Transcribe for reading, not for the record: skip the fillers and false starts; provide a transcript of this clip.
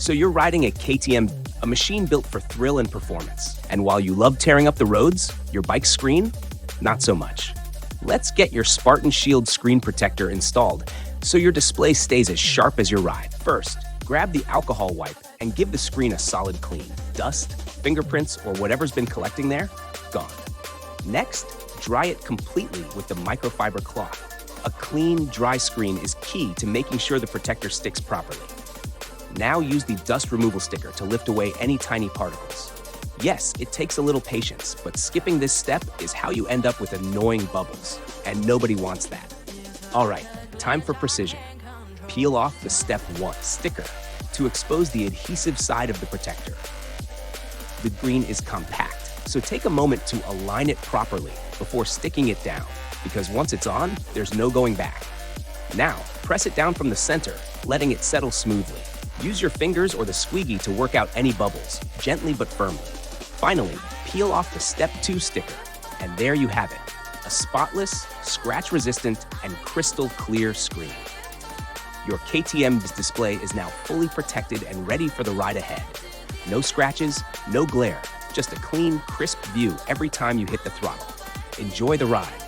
So you're riding a KTM, a machine built for thrill and performance. And while you love tearing up the roads, your bike's screen, not so much. Let's get your Spartan Shield screen protector installed so your display stays as sharp as your ride. First, grab the alcohol wipe and give the screen a solid clean. Dust, fingerprints, or whatever's been collecting there, gone. Next, dry it completely with the microfiber cloth. A clean, dry screen is key to making sure the protector sticks properly. Now use the dust removal sticker to lift away any tiny particles. Yes, it takes a little patience, but skipping this step is how you end up with annoying bubbles, and nobody wants that. All right, time for precision. Peel off the Step 1 sticker to expose the adhesive side of the protector. The green is compact, so take a moment to align it properly before sticking it down, because once it's on, there's no going back. Now, press it down from the center, letting it settle smoothly. Use your fingers or the squeegee to work out any bubbles, gently but firmly. Finally, peel off the Step 2 sticker, and there you have it, a spotless, scratch-resistant, and crystal clear screen. Your KTM's display is now fully protected and ready for the ride ahead. No scratches, no glare, just a clean, crisp view every time you hit the throttle. Enjoy the ride.